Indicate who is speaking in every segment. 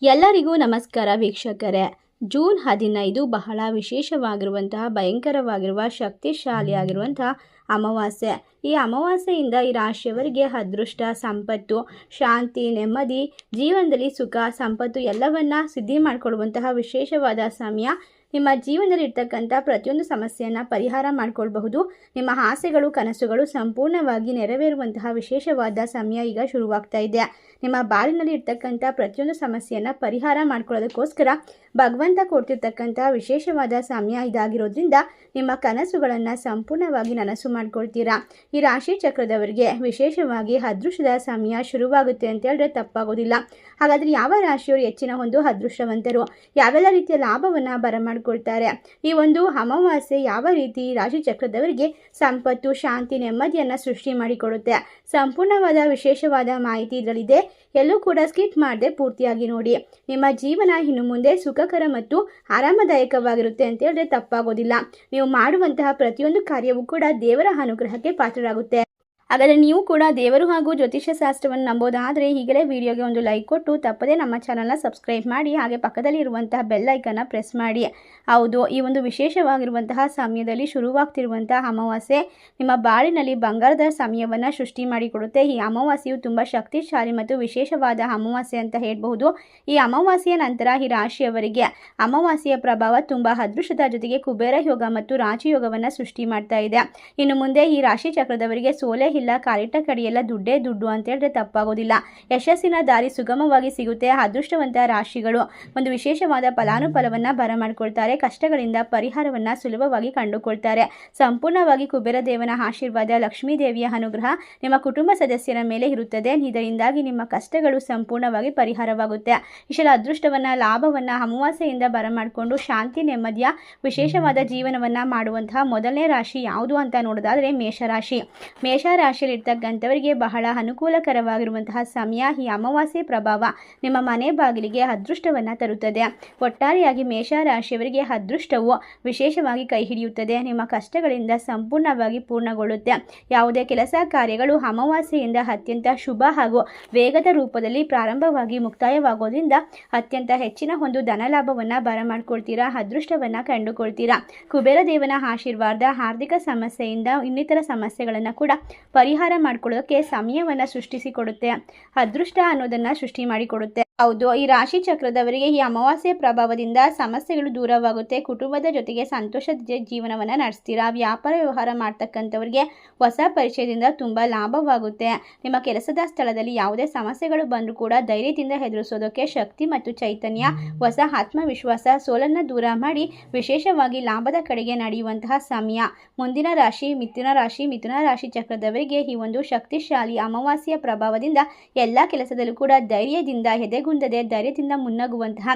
Speaker 1: ಎಲ್ಲರಿಗೂ ನಮಸ್ಕಾರ ವೀಕ್ಷಕರೇ. ಜೂನ್ 15 ಬಹಳ ವಿಶೇಷವಾಗಿರುವಂತಹ ಭಯಂಕರವಾಗಿರುವ ಶಕ್ತಿಶಾಲಿಯಾಗಿರುವಂತಹ ಅಮಾವಾಸ್ಯೆ. ಈ ಅಮಾವಾಸ್ಯೆಯಿಂದ ಈ ರಾಶಿಯವರಿಗೆ ಅದೃಷ್ಟ, ಸಂಪತ್ತು, ಶಾಂತಿ, ನೆಮ್ಮದಿ, ಜೀವನದಲ್ಲಿ ಸುಖ, ಸಂಪತ್ತು ಎಲ್ಲವನ್ನ ಸಿದ್ಧಿ ಮಾಡಿಕೊಳ್ಳುವಂತಹ ವಿಶೇಷವಾದ ಸಮಯ. ನಿಮ್ಮ ಜೀವನದಲ್ಲಿ ಇರ್ತಕ್ಕಂಥ ಪ್ರತಿಯೊಂದು ಸಮಸ್ಯೆಯನ್ನು ಪರಿಹಾರ ಮಾಡಿಕೊಳ್ಳಬಹುದು. ನಿಮ್ಮ ಆಸೆಗಳು, ಕನಸುಗಳು ಸಂಪೂರ್ಣವಾಗಿ ನೆರವೇರುವಂತಹ ವಿಶೇಷವಾದ ಸಮಯ ಈಗ ಶುರುವಾಗ್ತಾ ಇದೆ. ನಿಮ್ಮ ಬಾಳಿನಲ್ಲಿ ಇರ್ತಕ್ಕಂಥ ಪ್ರತಿಯೊಂದು ಸಮಸ್ಯೆಯನ್ನು ಪರಿಹಾರ ಮಾಡ್ಕೊಳ್ಳೋದಕ್ಕೋಸ್ಕರ ಭಗವಂತ ಕೊಡ್ತಿರ್ತಕ್ಕಂಥ ವಿಶೇಷವಾದ ಸಮಯ ಇದಾಗಿರೋದ್ರಿಂದ ನಿಮ್ಮ ಕನಸುಗಳನ್ನು ಸಂಪೂರ್ಣವಾಗಿ ನನಸು ಮಾಡ್ಕೊಳ್ತೀರಾ. ಈ ರಾಶಿ ಚಕ್ರದವರಿಗೆ ವಿಶೇಷವಾಗಿ ಅದೃಷ್ಟದ ಸಮಯ ಶುರುವಾಗುತ್ತೆ ಅಂತ ಹೇಳಿದ್ರೆ ತಪ್ಪಾಗೋದಿಲ್ಲ. ಹಾಗಾದರೆ ಯಾವ ರಾಶಿಯವರು ಹೆಚ್ಚಿನ ಒಂದು ಅದೃಷ್ಟವಂತರು, ಯಾವೆಲ್ಲ ರೀತಿಯ ಲಾಭವನ್ನು ಬರಮಾಡ್ಕೊಳ್ತಾರೆ, ಈ ಒಂದು ಅಮಾವಾಸ್ಯೆ ಯಾವ ರೀತಿ ರಾಶಿ ಚಕ್ರದವರಿಗೆ ಸಂಪತ್ತು, ಶಾಂತಿ, ನೆಮ್ಮದಿಯನ್ನು ಸೃಷ್ಟಿ ಮಾಡಿಕೊಡುತ್ತೆ, ಸಂಪೂರ್ಣವಾದ ವಿಶೇಷವಾದ ಮಾಹಿತಿ ಇದರಲ್ಲಿದೆ. ಎಲ್ಲೂ ಕೂಡ ಸ್ಕಿಪ್ ಮಾಡದೆ ಪೂರ್ತಿಯಾಗಿ ನೋಡಿ. ನಿಮ್ಮ ಜೀವನ ಇನ್ನು ಮುಂದೆ ಸುಖಕರ ಮತ್ತು ಆರಾಮದಾಯಕವಾಗಿರುತ್ತೆ ಅಂತ ಹೇಳಿದ್ರೆ ತಪ್ಪಾಗೋದಿಲ್ಲ. ನೀವು ಮಾಡುವಂತಹ ಪ್ರತಿಯೊಂದು ಕಾರ್ಯವೂ ಕೂಡ ದೇವರ ಅನುಗ್ರಹಕ್ಕೆ ಪಾತ್ರರಾಗುತ್ತೆ. ಹಾಗಾದರೆ ನೀವು ಕೂಡ ದೇವರು ಹಾಗೂ ಜ್ಯೋತಿಷ್ಯ ಶಾಸ್ತ್ರವನ್ನು ನಂಬೋದಾದರೆ ಈಗಲೇ ವಿಡಿಯೋಗೆ ಒಂದು ಲೈಕ್ ಕೊಟ್ಟು ತಪ್ಪದೇ ನಮ್ಮ ಚಾನಲ್ನ ಸಬ್ಸ್ಕ್ರೈಬ್ ಮಾಡಿ, ಹಾಗೆ ಪಕ್ಕದಲ್ಲಿ ಇರುವಂತಹ ಬೆಲ್ ಐಕನ್ನ ಪ್ರೆಸ್ ಮಾಡಿ. ಹೌದು, ಈ ಒಂದು ವಿಶೇಷವಾಗಿರುವಂತಹ ಸಮಯದಲ್ಲಿ ಶುರುವಾಗ್ತಿರುವಂತಹ ಅಮಾವಾಸ್ಯೆ ನಿಮ್ಮ ಬಾಳಿನಲ್ಲಿ ಬಂಗಾರದ ಸಮಯವನ್ನು ಸೃಷ್ಟಿ ಮಾಡಿಕೊಡುತ್ತೆ. ಈ ಅಮಾವಾಸ್ಯೆಯು ತುಂಬ ಶಕ್ತಿಶಾಲಿ ಮತ್ತು ವಿಶೇಷವಾದ ಅಮಾವಾಸ್ಯೆ ಅಂತ ಹೇಳ್ಬಹುದು. ಈ ಅಮಾವಾಸ್ಯೆಯ ನಂತರ ಈ ರಾಶಿಯವರಿಗೆ ಅಮಾವಾಸ್ಯೆಯ ಪ್ರಭಾವ ತುಂಬ ಅದೃಷ್ಟದ ಜೊತೆಗೆ ಕುಬೇರ ಯೋಗ ಮತ್ತು ರಾಜಯೋಗವನ್ನು ಸೃಷ್ಟಿ ಮಾಡ್ತಾ ಇದೆ. ಇನ್ನು ಮುಂದೆ ಈ ರಾಶಿ ಚಕ್ರದವರಿಗೆ ಸೋಲೆ ಇಲ್ಲ, ಕಾಲಿಟ್ಟ ಕಡಿಯೆಲ್ಲ ದುಡ್ಡೇ ದುಡ್ಡು ಅಂತ ಹೇಳಿದ್ರೆ ತಪ್ಪಾಗೋದಿಲ್ಲ. ಯಶಸ್ಸಿನ ದಾರಿ ಸುಗಮವಾಗಿ ಸಿಗುತ್ತೆ. ಅದೃಷ್ಟವಂತ ರಾಶಿಗಳು ಒಂದು ವಿಶೇಷವಾದ ಫಲಾನುಫಲವನ್ನು ಬರಮಾಡ್ಕೊಳ್ತಾರೆ. ಕಷ್ಟಗಳಿಂದ ಪರಿಹಾರವನ್ನು ಸುಲಭವಾಗಿ ಕಂಡುಕೊಳ್ತಾರೆ. ಸಂಪೂರ್ಣವಾಗಿ ಕುಬೇರ ದೇವನ ಆಶೀರ್ವಾದ, ಲಕ್ಷ್ಮೀ ದೇವಿಯ ಅನುಗ್ರಹ ನಿಮ್ಮ ಕುಟುಂಬ ಸದಸ್ಯರ ಮೇಲೆ ಇರುತ್ತದೆ. ಇದರಿಂದಾಗಿ ನಿಮ್ಮ ಕಷ್ಟಗಳು ಸಂಪೂರ್ಣವಾಗಿ ಪರಿಹಾರವಾಗುತ್ತೆ. ಇಷ್ಟೆಲ್ಲ ಅದೃಷ್ಟವನ್ನು, ಲಾಭವನ್ನು ಅಮಾವಾಸ್ಯೆಯಿಂದ ಬರಮಾಡಿಕೊಂಡು ಶಾಂತಿ, ನೆಮ್ಮದಿಯ ವಿಶೇಷವಾದ ಜೀವನವನ್ನು ಮಾಡುವಂತಹ ಮೊದಲನೇ ರಾಶಿ ಯಾವುದು ಅಂತ ನೋಡೋದಾದರೆ ಮೇಷರಾಶಿ. ಮೇಷರಾಶಿಯಲ್ಲಿ ಇರ್ತಕ್ಕಂಥವರಿಗೆ ಬಹಳ ಅನುಕೂಲಕರವಾಗಿರುವಂತಹ ಸಮಯ. ಈ ಅಮಾವಾಸ್ಯೆ ಪ್ರಭಾವ ನಿಮ್ಮ ಮನೆ ಬಾಗಿಲಿಗೆ ಅದೃಷ್ಟವನ್ನು ತರುತ್ತದೆ. ಒಟ್ಟಾರೆಯಾಗಿ ಮೇಷರಾಶಿಯವರಿಗೆ ಅದೃಷ್ಟವು ವಿಶೇಷವಾಗಿ ಕೈ ಹಿಡಿಯುತ್ತದೆ. ನಿಮ್ಮ ಕಷ್ಟಗಳಿಂದ ಸಂಪೂರ್ಣವಾಗಿ ಪೂರ್ಣಗೊಳ್ಳುತ್ತೆ. ಯಾವುದೇ ಕೆಲಸ ಕಾರ್ಯಗಳು ಅಮಾವಾಸ್ಯೆಯಿಂದ ಅತ್ಯಂತ ಶುಭ ಹಾಗೂ ವೇಗದ ರೂಪದಲ್ಲಿ ಪ್ರಾರಂಭವಾಗಿ ಮುಕ್ತಾಯವಾಗೋದ್ರಿಂದ ಅತ್ಯಂತ ಹೆಚ್ಚಿನ ಒಂದು ಧನಲಾಭವನ್ನು ಬರಮಾಡ್ಕೊಳ್ತೀರಾ, ಅದೃಷ್ಟವನ್ನು ಕಂಡುಕೊಳ್ತೀರಾ. ಕುಬೇರ ದೇವನ ಆಶೀರ್ವಾದ ಆರ್ಥಿಕ ಸಮಸ್ಯೆಯಿಂದ ಇನ್ನಿತರ ಸಮಸ್ಯೆಗಳನ್ನು ಕೂಡ ಪರಿಹಾರ ಮಾಡಿಕೊಳ್ಳೋದಕ್ಕೆ ಸಮಯವನ್ನು ಸೃಷ್ಟಿಸಿಕೊಡುತ್ತೆ. ಅದೃಷ್ಟ ಅನ್ನೋದನ್ನು ಸೃಷ್ಟಿ ಮಾಡಿಕೊಡುತ್ತೆ. ಹೌದು, ಈ ರಾಶಿ ಚಕ್ರದವರಿಗೆ ಈ ಅಮಾವಾಸ್ಯೆ ಪ್ರಭಾವದಿಂದ ಸಮಸ್ಯೆಗಳು ದೂರವಾಗುತ್ತೆ. ಕುಟುಂಬದ ಜೊತೆಗೆ ಸಂತೋಷದ ಜೀವನವನ್ನು ನಡೆಸ್ತೀರಾ. ವ್ಯಾಪಾರ ವ್ಯವಹಾರ ಮಾಡ್ತಕ್ಕಂಥವ್ರಿಗೆ ಹೊಸ ಪರಿಚಯದಿಂದ ತುಂಬ ಲಾಭವಾಗುತ್ತೆ. ನಿಮ್ಮ ಕೆಲಸದ ಸ್ಥಳದಲ್ಲಿ ಯಾವುದೇ ಸಮಸ್ಯೆಗಳು ಬಂದರೂ ಕೂಡ ಧೈರ್ಯದಿಂದ ಎದುರಿಸೋದಕ್ಕೆ ಶಕ್ತಿ ಮತ್ತು ಚೈತನ್ಯ, ಹೊಸ ಆತ್ಮವಿಶ್ವಾಸ, ಸೋಲನ್ನು ದೂರ ಮಾಡಿ ವಿಶೇಷವಾಗಿ ಲಾಭದ ಕಡೆಗೆ ನಡೆಯುವಂತಹ ಸಮಯ. ಮುಂದಿನ ರಾಶಿ ಮಿಥುನ ರಾಶಿ. ಮಿಥುನ ರಾಶಿ ಚಕ್ರದವರಿಗೆ ಈ ಒಂದು ಶಕ್ತಿಶಾಲಿ ಅಮಾವಾಸ್ಯೆಯ ಪ್ರಭಾವದಿಂದ ಎಲ್ಲ ಕೆಲಸದಲ್ಲೂ ಕೂಡ ಧೈರ್ಯದಿಂದ, ಎದೆಗುಂದದೆ ಧೈರ್ಯದಿಂದ ಮುನ್ನಗುವಂತಹ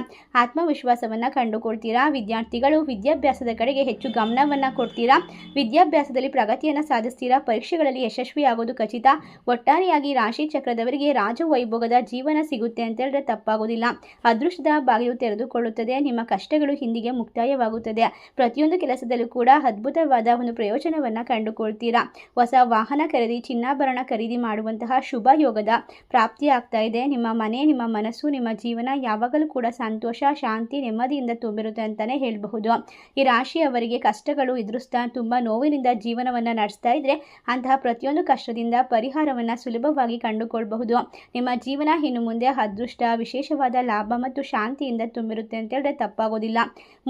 Speaker 1: ಆತ್ಮವಿಶ್ವಾಸವನ್ನು ಕಂಡುಕೊಳ್ತೀರಾ. ವಿದ್ಯಾರ್ಥಿಗಳು ವಿದ್ಯಾಭ್ಯಾಸದ ಕಡೆಗೆ ಹೆಚ್ಚು ಗಮನವನ್ನು ಕೊಡ್ತೀರಾ. ವಿದ್ಯಾಭ್ಯಾಸದಲ್ಲಿ ಪ್ರಗತಿಯನ್ನು ಸಾಧಿಸ್ತೀರಾ. ಪರೀಕ್ಷೆಗಳಲ್ಲಿ ಯಶಸ್ವಿಯಾಗೋದು ಖಚಿತ. ಒಟ್ಟಾರೆಯಾಗಿ ರಾಶಿ ಚಕ್ರದವರಿಗೆ ರಾಜವೈಭೋಗದ ಜೀವನ ಸಿಗುತ್ತೆ ಅಂತ ಹೇಳಿದ್ರೆ ತಪ್ಪಾಗೋದಿಲ್ಲ. ಅದೃಷ್ಟದ ಬಾಗಿಲು ತೆರೆದುಕೊಳ್ಳುತ್ತದೆ. ನಿಮ್ಮ ಕಷ್ಟಗಳು ಹಿಂದಿಗೆ ಮುಕ್ತಾಯವಾಗುತ್ತದೆ. ಪ್ರತಿಯೊಂದು ಕೆಲಸದಲ್ಲೂ ಕೂಡ ಅದ್ಭುತವಾದ ಒಂದು ಪ್ರಯೋಜನವನ್ನು ಕಂಡುಕೊಳ್ತೀರಾ. ಹೊಸ ವಾಹನ ಖರೀದಿ, ಚಿನ್ನಾಭರಣ ಖರೀದಿ ಮಾಡುವಂತಹ ಶುಭ ಯೋಗದ ಪ್ರಾಪ್ತಿ ಆಗ್ತಾ ಇದೆ. ನಿಮ್ಮ ಮನೆ, ನಿಮ್ಮ ಮನಸ್ಸು, ನಿಮ್ಮ ಜೀವನ ಯಾವಾಗಲೂ ಕೂಡ ಸಂತೋಷ, ಶಾಂತಿ, ನೆಮ್ಮದಿಯಿಂದ ತುಂಬಿರುತ್ತೆ ಅಂತಲೇ ಹೇಳಬಹುದು. ಈ ರಾಶಿಯವರಿಗೆ ಕಷ್ಟಗಳು ಎದುರಿಸ್ತಾ ತುಂಬ ನೋವಿನಿಂದ ಜೀವನವನ್ನು ನಡೆಸ್ತಾ ಇದ್ರೆ ಅಂತಹ ಪ್ರತಿಯೊಂದು ಕಷ್ಟದಿಂದ ಪರಿಹಾರವನ್ನು ಸುಲಭವಾಗಿ ಕಂಡುಕೊಳ್ಬಹುದು. ನಿಮ್ಮ ಜೀವನ ಇನ್ನು ಮುಂದೆ ಅದೃಷ್ಟ, ವಿಶೇಷವಾದ ಲಾಭ ಮತ್ತು ಶಾಂತಿಯಿಂದ ತುಂಬಿರುತ್ತೆ ಅಂತ ಹೇಳಿದ್ರೆ ತಪ್ಪಾಗೋದಿಲ್ಲ.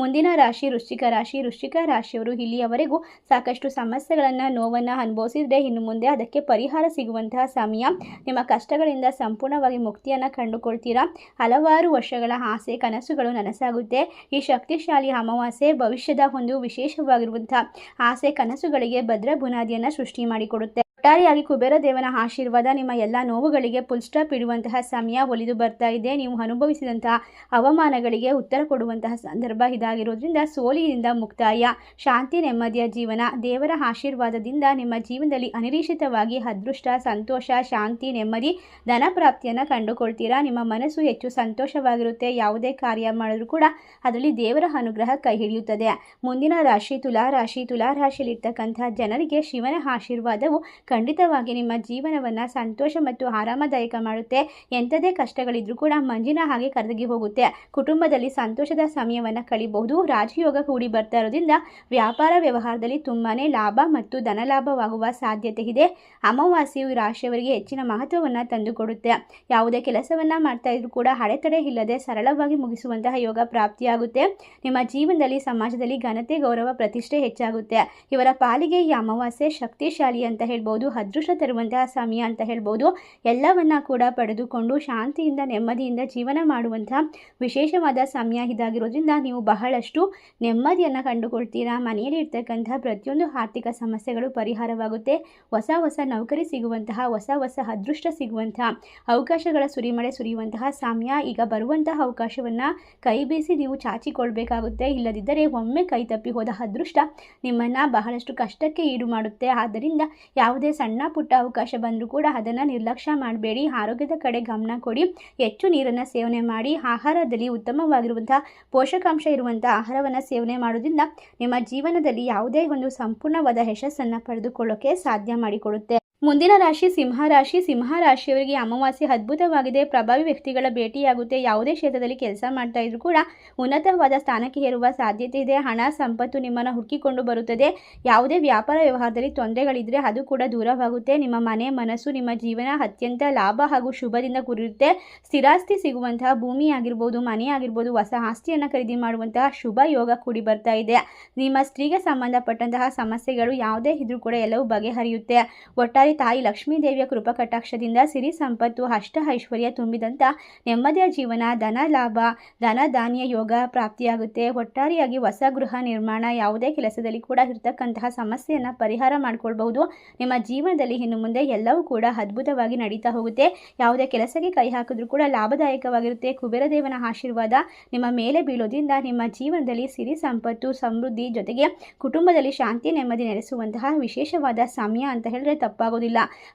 Speaker 1: ಮುಂದಿನ ರಾಶಿ ವೃಶ್ಚಿಕ ರಾಶಿ. ವೃಶ್ಚಿಕ ರಾಶಿಯವರು ಇಲ್ಲಿಯವರೆಗೂ ಸಾಕಷ್ಟು ಸಮಸ್ಯೆಗಳನ್ನು, ನೋವನ್ನು ಅನುಭವಿಸಿದ್ರೆ ಇನ್ನು ಮುಂದೆ ಅದಕ್ಕೆ ಪರಿಹಾರ ಸಿಗುವಂತಹ ಸಮಯ. ನಿಮ್ಮ ಕಷ್ಟಗಳಿಂದ ಸಂಪೂರ್ಣವಾಗಿ ಮುಕ್ತಿಯನ್ನು ಕಂಡುಕೊಳ್ತೀರಾ. ಹಲವಾರು ವರ್ಷಗಳ ಆಸೆ, ಕನಸುಗಳು ನನಸಾಗುತ್ತೆ. ಈ ಶಕ್ತಿಶಾಲಿ ಅಮಾವಾಸ್ಯೆ ಭವಿಷ್ಯದ ಒಂದು ವಿಶೇಷವಾಗಿರುವಂತಹ ಆಸೆ, ಕನಸುಗಳಿಗೆ ಭದ್ರ ಬುನಾದಿಯನ್ನು ಸೃಷ್ಟಿ ಮಾಡಿಕೊಡುತ್ತೆ. ಒಟ್ಟಾರೆಯಾಗಿ ಕುಬೇರ ದೇವನ ಆಶೀರ್ವಾದ ನಿಮ್ಮ ಎಲ್ಲ ನೋವುಗಳಿಗೆ ಫುಲ್ ಸ್ಟಾಪ್ ಇಡುವಂತಹ ಸಮಯ ಒಲಿದು ಬರ್ತಾ ಇದೆ. ನೀವು ಅನುಭವಿಸಿದಂತಹ ಅವಮಾನಗಳಿಗೆ ಉತ್ತರ ಕೊಡುವಂತಹ ಸಂದರ್ಭ ಇದಾಗಿರೋದ್ರಿಂದ ಸೋಲಿನಿಂದ ಮುಕ್ತಾಯ, ಶಾಂತಿ, ನೆಮ್ಮದಿಯ ಜೀವನ. ದೇವರ ಆಶೀರ್ವಾದದಿಂದ ನಿಮ್ಮ ಜೀವನದಲ್ಲಿ ಅನಿರೀಕ್ಷಿತವಾಗಿ ಅದೃಷ್ಟ, ಸಂತೋಷ, ಶಾಂತಿ, ನೆಮ್ಮದಿ, ಧನ ಪ್ರಾಪ್ತಿಯನ್ನು ಕಂಡುಕೊಳ್ತೀರಾ. ನಿಮ್ಮ ಮನಸ್ಸು ಹೆಚ್ಚು ಸಂತೋಷವಾಗಿರುತ್ತೆ. ಯಾವುದೇ ಕಾರ್ಯ ಮಾಡಿದ್ರೂ ಕೂಡ ಅದರಲ್ಲಿ ದೇವರ ಅನುಗ್ರಹ ಕೈ ಹಿಡಿಯುತ್ತದೆ. ಮುಂದಿನ ರಾಶಿ ತುಲಾ ರಾಶಿ. ತುಲಾ ರಾಶಿಯಲ್ಲಿರ್ತಕ್ಕಂಥ ಜನರಿಗೆ ಶಿವನ ಆಶೀರ್ವಾದವು ಖಂಡಿತವಾಗಿ ನಿಮ್ಮ ಜೀವನವನ್ನು ಸಂತೋಷ ಮತ್ತು ಆರಾಮದಾಯಕ ಮಾಡುತ್ತೆ. ಎಂಥದೇ ಕಷ್ಟಗಳಿದ್ರೂ ಕೂಡ ಮಂಜಿನ ಹಾಗೆ ಕರಗಿ ಹೋಗುತ್ತೆ. ಕುಟುಂಬದಲ್ಲಿ ಸಂತೋಷದ ಸಮಯವನ್ನು ಕಳಿಬಹುದು. ರಾಜಯೋಗ ಕೂಡಿ ಬರ್ತಾ ಇರೋದ್ರಿಂದ ವ್ಯಾಪಾರ ವ್ಯವಹಾರದಲ್ಲಿ ತುಂಬಾ ಲಾಭ ಮತ್ತು ಧನಲಾಭವಾಗುವ ಸಾಧ್ಯತೆ ಇದೆ. ಅಮಾವಾಸ್ಯೆಯು ಈ ರಾಶಿಯವರಿಗೆ ಹೆಚ್ಚಿನ ಮಹತ್ವವನ್ನು ತಂದುಕೊಡುತ್ತೆ. ಯಾವುದೇ ಕೆಲಸವನ್ನು ಮಾಡ್ತಾ ಇದ್ರೂ ಕೂಡ ಅಡೆತಡೆ ಇಲ್ಲದೆ ಸರಳವಾಗಿ ಮುಗಿಸುವಂತಹ ಯೋಗ ಪ್ರಾಪ್ತಿಯಾಗುತ್ತೆ. ನಿಮ್ಮ ಜೀವನದಲ್ಲಿ ಸಮಾಜದಲ್ಲಿ ಘನತೆ, ಗೌರವ, ಪ್ರತಿಷ್ಠೆ ಹೆಚ್ಚಾಗುತ್ತೆ. ಇವರ ಪಾಲಿಗೆ ಈ ಅಮಾವಾಸ್ಯೆ ಶಕ್ತಿಶಾಲಿ ಅಂತ ಹೇಳ್ಬೋದು, ಅದೃಷ್ಟ ತರುವಂತಹ ಸಮಯ ಅಂತ ಹೇಳ್ಬೋದು. ಎಲ್ಲವನ್ನ ಕೂಡ ಪಡೆದುಕೊಂಡು ಶಾಂತಿಯಿಂದ ನೆಮ್ಮದಿಯಿಂದ ಜೀವನ ಮಾಡುವಂತಹ ವಿಶೇಷವಾದ ಸಮಯ ಇದಾಗಿರೋದ್ರಿಂದ ನೀವು ಬಹಳಷ್ಟು ನೆಮ್ಮದಿಯನ್ನು ಕಂಡುಕೊಳ್ತೀರಾ. ಮನೆಯಲ್ಲಿ ಇರ್ತಕ್ಕಂಥ ಪ್ರತಿಯೊಂದು ಆರ್ಥಿಕ ಸಮಸ್ಯೆಗಳು ಪರಿಹಾರವಾಗುತ್ತೆ. ಹೊಸ ನೌಕರಿ ಸಿಗುವಂತಹ, ಹೊಸ ಅದೃಷ್ಟ ಸಿಗುವಂತಹ ಅವಕಾಶಗಳ ಸುರಿಮಳೆ ಸುರಿಯುವಂತಹ ಸಮಯ. ಈಗ ಬರುವಂತಹ ಅವಕಾಶವನ್ನು ಕೈ ಬೀಸಿ ನೀವು ಚಾಚಿಕೊಳ್ಬೇಕಾಗುತ್ತೆ. ಇಲ್ಲದಿದ್ದರೆ ಒಮ್ಮೆ ಕೈ ತಪ್ಪಿ ಹೋದ ಅದೃಷ್ಟ ನಿಮ್ಮನ್ನು ಬಹಳಷ್ಟು ಕಷ್ಟಕ್ಕೆ ಈಡು ಮಾಡುತ್ತೆ. ಆದ್ದರಿಂದ ಯಾವುದೇ ಸಣ್ಣ ಪುಟ್ಟ ಅವಕಾಶ ಬಂದರೂ ಕೂಡ ಅದನ್ನು ನಿರ್ಲಕ್ಷ್ಯ ಮಾಡಬೇಡಿ. ಆರೋಗ್ಯದ ಕಡೆ ಗಮನ ಕೊಡಿ. ಹೆಚ್ಚು ನೀರನ್ನು ಸೇವನೆ ಮಾಡಿ. ಆಹಾರದಲ್ಲಿ ಉತ್ತಮವಾಗಿರುವಂತಹ ಪೋಷಕಾಂಶ ಇರುವಂತಹ ಆಹಾರವನ್ನು ಸೇವನೆ ಮಾಡೋದ್ರಿಂದ ನಿಮ್ಮ ಜೀವನದಲ್ಲಿ ಯಾವುದೇ ಒಂದು ಸಂಪೂರ್ಣವಾದ ಯಶಸ್ಸನ್ನು ಪಡೆದುಕೊಳ್ಳೋಕೆ ಸಾಧ್ಯ ಮಾಡಿಕೊಡುತ್ತೆ. ಮುಂದಿನ ರಾಶಿ ಸಿಂಹರಾಶಿ. ಸಿಂಹರಾಶಿಯವರಿಗೆ ಅಮಾವಾಸ್ಯೆ ಅದ್ಭುತವಾಗಿದೆ. ಪ್ರಭಾವಿ ವ್ಯಕ್ತಿಗಳ ಭೇಟಿಯಾಗುತ್ತೆ. ಯಾವುದೇ ಕ್ಷೇತ್ರದಲ್ಲಿ ಕೆಲಸ ಮಾಡ್ತಾ ಇದ್ರೂ ಕೂಡ ಉನ್ನತವಾದ ಸ್ಥಾನಕ್ಕೆ ಏರುವ ಸಾಧ್ಯತೆ ಇದೆ. ಹಣ ಸಂಪತ್ತು ನಿಮ್ಮನ್ನು ಹುಡುಕಿಕೊಂಡು ಬರುತ್ತದೆ. ಯಾವುದೇ ವ್ಯಾಪಾರ ವ್ಯವಹಾರದಲ್ಲಿ ತೊಂದರೆಗಳಿದ್ದರೆ ಅದು ಕೂಡ ದೂರವಾಗುತ್ತೆ. ನಿಮ್ಮ ಮನೆ ಮನಸ್ಸು ನಿಮ್ಮ ಜೀವನ ಅತ್ಯಂತ ಲಾಭ ಹಾಗೂ ಶುಭದಿಂದ ಕೂಡಿರುತ್ತೆ. ಸ್ಥಿರಾಸ್ತಿ ಸಿಗುವಂತಹ ಭೂಮಿ ಆಗಿರ್ಬೋದು, ಮನೆ ಆಗಿರ್ಬೋದು, ಹೊಸ ಆಸ್ತಿಯನ್ನು ಖರೀದಿ ಮಾಡುವಂತಹ ಶುಭ ಯೋಗ ಕೂಡಿ ಬರ್ತಾ ಇದೆ. ನಿಮ್ಮ ಸ್ತ್ರೀಗೆ ಸಂಬಂಧಪಟ್ಟಂತಹ ಸಮಸ್ಯೆಗಳು ಯಾವುದೇ ಇದ್ರೂ ಕೂಡ ಎಲ್ಲವೂ ಬಗೆಹರಿಯುತ್ತೆ. ಒಟ್ಟಾರೆ ತಾಯಿ ಲಕ್ಷ್ಮೀ ದೇವಿಯ ಕೃಪಾ ಕಟಾಕ್ಷದಿಂದ ಸಿರಿ ಸಂಪತ್ತು, ಅಷ್ಟ ಐಶ್ವರ್ಯ ತುಂಬಿದಂಥ ನೆಮ್ಮದಿಯ ಜೀವನ, ಧನ ಲಾಭ, ಧನ ಧಾನ್ಯ ಯೋಗ ಪ್ರಾಪ್ತಿಯಾಗುತ್ತೆ. ಒಟ್ಟಾರೆಯಾಗಿ ಹೊಸ ಗೃಹ ನಿರ್ಮಾಣ, ಯಾವುದೇ ಕೆಲಸದಲ್ಲಿ ಕೂಡ ಇರತಕ್ಕಂತಹ ಸಮಸ್ಯೆಯನ್ನು ಪರಿಹಾರ ಮಾಡಿಕೊಳ್ಬಹುದು. ನಿಮ್ಮ ಜೀವನದಲ್ಲಿ ಇನ್ನು ಮುಂದೆ ಎಲ್ಲವೂ ಕೂಡ ಅದ್ಭುತವಾಗಿ ನಡೀತಾ ಹೋಗುತ್ತೆ. ಯಾವುದೇ ಕೆಲಸಕ್ಕೆ ಕೈ ಹಾಕಿದ್ರೂ ಕೂಡ ಲಾಭದಾಯಕವಾಗಿರುತ್ತೆ. ಕುಬೇರ ದೇವನ ಆಶೀರ್ವಾದ ನಿಮ್ಮ ಮೇಲೆ ಬೀಳೋದ್ರಿಂದ ನಿಮ್ಮ ಜೀವನದಲ್ಲಿ ಸಿರಿ ಸಂಪತ್ತು, ಸಮೃದ್ಧಿ ಜೊತೆಗೆ ಕುಟುಂಬದಲ್ಲಿ ಶಾಂತಿ ನೆಮ್ಮದಿ ನೆಲೆಸುವಂತಹ ವಿಶೇಷವಾದ ಸಮಯ ಅಂತ ಹೇಳಿದ್ರೆ ತಪ್ಪಾಗೋದಿಲ್ಲ.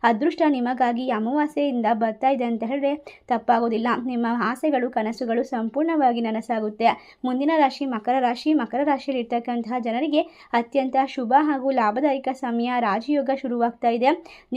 Speaker 1: ಅದೃಷ್ಟ ನಿಮಗಾಗಿ ಅಮಾವಾಸ್ಯೆಯಿಂದ ಬರ್ತಾ ಇದೆ ಅಂತ ಹೇಳಿದ್ರೆ ತಪ್ಪಾಗೋದಿಲ್ಲ. ನಿಮ್ಮ ಆಸೆಗಳು ಕನಸುಗಳು ಸಂಪೂರ್ಣವಾಗಿ ನನಸಾಗುತ್ತೆ. ಮುಂದಿನ ರಾಶಿ ಮಕರ ರಾಶಿ. ಮಕರ ರಾಶಿಯಲ್ಲಿ ಇರ್ತಕ್ಕಂತಹ ಜನರಿಗೆ ಅತ್ಯಂತ ಶುಭ ಹಾಗೂ ಲಾಭದಾಯಕ ಸಮಯ. ರಾಜಯೋಗ ಶುರುವಾಗ್ತಾ ಇದೆ.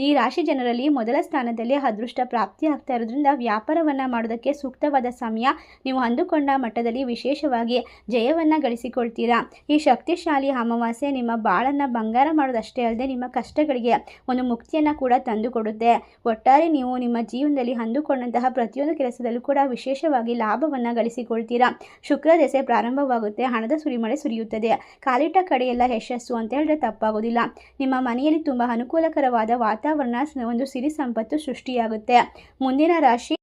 Speaker 1: ಈ ರಾಶಿ ಜನರಲ್ಲಿ ಮೊದಲ ಸ್ಥಾನದಲ್ಲಿ ಅದೃಷ್ಟ ಪ್ರಾಪ್ತಿ ಆಗ್ತಾ ಇರೋದ್ರಿಂದ ವ್ಯಾಪಾರವನ್ನು ಮಾಡೋದಕ್ಕೆ ಸೂಕ್ತವಾದ ಸಮಯ. ನೀವು ಅಂದುಕೊಂಡ ಮಟ್ಟದಲ್ಲಿ ವಿಶೇಷವಾಗಿ ಜಯವನ್ನು ಗಳಿಸಿಕೊಳ್ತೀರಾ. ಈ ಶಕ್ತಿಶಾಲಿ ಅಮಾವಾಸ್ಯೆ ನಿಮ್ಮ ಬಾಳನ್ನು ಬಂಗಾರ ಮಾಡೋದಷ್ಟೇ ಅಲ್ಲದೆ ನಿಮ್ಮ ಕಷ್ಟಗಳಿಗೆ ಒಂದು ಮುಕ್ತಿಯನ್ನು ಕೂಡ ತಂದುಕೊಡುತ್ತೆ. ಒಟ್ಟಾರೆ ನೀವು ನಿಮ್ಮ ಜೀವನದಲ್ಲಿ ಅಂದುಕೊಂಡಂತಹ ಪ್ರತಿಯೊಂದು ಕೆಲಸದಲ್ಲೂ ಕೂಡ ವಿಶೇಷವಾಗಿ ಲಾಭವನ್ನು ಗಳಿಸಿಕೊಳ್ತೀರಾ. ಶುಕ್ರ ದೆಸೆ ಪ್ರಾರಂಭವಾಗುತ್ತೆ. ಹಣದ ಸುರಿಮಳೆ ಸುರಿಯುತ್ತದೆ. ಕಾಲಿಟ್ಟ ಕಡೆಯೆಲ್ಲ ಯಶಸ್ಸು ಅಂತ ಹೇಳಿದ್ರೆ ತಪ್ಪಾಗೋದಿಲ್ಲ. ನಿಮ್ಮ ಮನೆಯಲ್ಲಿ ತುಂಬ ಅನುಕೂಲಕರವಾದ ವಾತಾವರಣ, ಒಂದು ಸಿರಿ ಸಂಪತ್ತು ಸೃಷ್ಟಿಯಾಗುತ್ತೆ. ಮುಂದಿನ ರಾಶಿ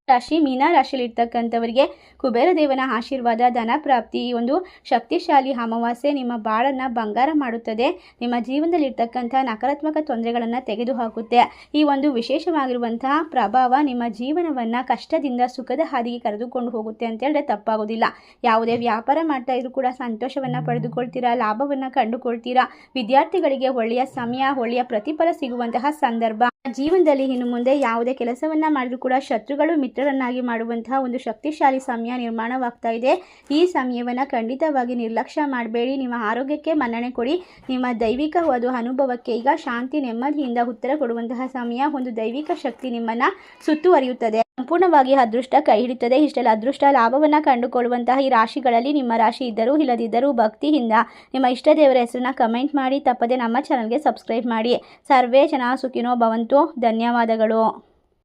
Speaker 1: ಮೀನ ರಾಶಿಯಲ್ಲಿ ಇರ್ತಕ್ಕಂಥವರಿಗೆ ಕುಬೇರ ದೇವನ ಆಶೀರ್ವಾದ, ಧನ ಪ್ರಾಪ್ತಿ. ಈ ಒಂದು ಶಕ್ತಿಶಾಲಿ ಅಮಾವಾಸ್ಯೆ ನಿಮ್ಮ ಬಾಳನ್ನು ಬಂಗಾರ ಮಾಡುತ್ತದೆ. ನಿಮ್ಮ ಜೀವನದಲ್ಲಿ ಇರ್ತಕ್ಕಂಥ ನಕಾರಾತ್ಮಕ ತೊಂದರೆಗಳನ್ನು ತೆಗೆದುಹಾಕುತ್ತೆ. ಈ ಒಂದು ವಿಶೇಷವಾಗಿರುವಂತಹ ಪ್ರಭಾವ ನಿಮ್ಮ ಜೀವನವನ್ನು ಕಷ್ಟದಿಂದ ಸುಖದ ಹಾದಿಗೆ ಕರೆದುಕೊಂಡು ಹೋಗುತ್ತೆ ಅಂತ ಹೇಳಿದ್ರೆ ತಪ್ಪಾಗೋದಿಲ್ಲ. ಯಾವುದೇ ವ್ಯಾಪಾರ ಮಾಡ್ತಾ ಇದ್ರೂ ಕೂಡ ಸಂತೋಷವನ್ನು ಪಡೆದುಕೊಳ್ತೀರಾ, ಲಾಭವನ್ನು ಕಂಡುಕೊಳ್ತೀರಾ. ವಿದ್ಯಾರ್ಥಿಗಳಿಗೆ ಒಳ್ಳೆಯ ಸಮಯ, ಒಳ್ಳೆಯ ಪ್ರತಿಫಲ ಸಿಗುವಂತಹ ಸಂದರ್ಭ. ಜೀವನದಲ್ಲಿ ಇನ್ನು ಮುಂದೆ ಯಾವುದೇ ಕೆಲಸವನ್ನು ಮಾಡಿದ್ರೂ ಕೂಡ ಶತ್ರುಗಳು ಮಿತ್ರರನ್ನಾಗಿ ಮಾಡುವಂತಹ ಒಂದು ಶಕ್ತಿಶಾಲಿ ಸಮಯ ನಿರ್ಮಾಣವಾಗ್ತಾ ಇದೆ. ಈ ಸಮಯವನ್ನು ಖಂಡಿತವಾಗಿ ನಿರ್ಲಕ್ಷ್ಯ ಮಾಡಬೇಡಿ. ನಿಮ್ಮ ಆರೋಗ್ಯಕ್ಕೆ ಮನ್ನಣೆ ಕೊಡಿ. ನಿಮ್ಮ ದೈವಿಕವಾದ ಅನುಭವಕ್ಕೆ ಈಗ ಶಾಂತಿ ನೆಮ್ಮದಿಯಿಂದ ಉತ್ತರ ಕೊಡುವಂತಹ ಸಮಯ. ಒಂದು ದೈವಿಕ ಶಕ್ತಿ ನಿಮ್ಮನ್ನು ಸುತ್ತುವರಿಯುತ್ತದೆ. ಸಂಪೂರ್ಣವಾಗಿ ಅದೃಷ್ಟ ಕೈ ಹಿಡಿಯುತ್ತದೆ. ಇಷ್ಟೆಲ್ಲ ಅದೃಷ್ಟ ಲಾಭವನ್ನು ಕಂಡುಕೊಳ್ಳುವಂತಹ ಈ ರಾಶಿಗಳಲ್ಲಿ ನಿಮ್ಮ ರಾಶಿ ಇದ್ದರೂ ಇಲ್ಲದಿದ್ದರೂ ಭಕ್ತಿಯಿಂದ ನಿಮ್ಮ ಇಷ್ಟ ದೇವರ ಹೆಸರನ್ನ ಕಮೆಂಟ್ ಮಾಡಿ. ತಪ್ಪದೆ ನಮ್ಮ ಚಾನಲ್ಗೆ ಸಬ್ಸ್ಕ್ರೈಬ್ ಮಾಡಿ. ಸರ್ವೇ ಜನ ಸುಖಿನೋ ಭವಂತು. ಧನ್ಯವಾದಗಳು.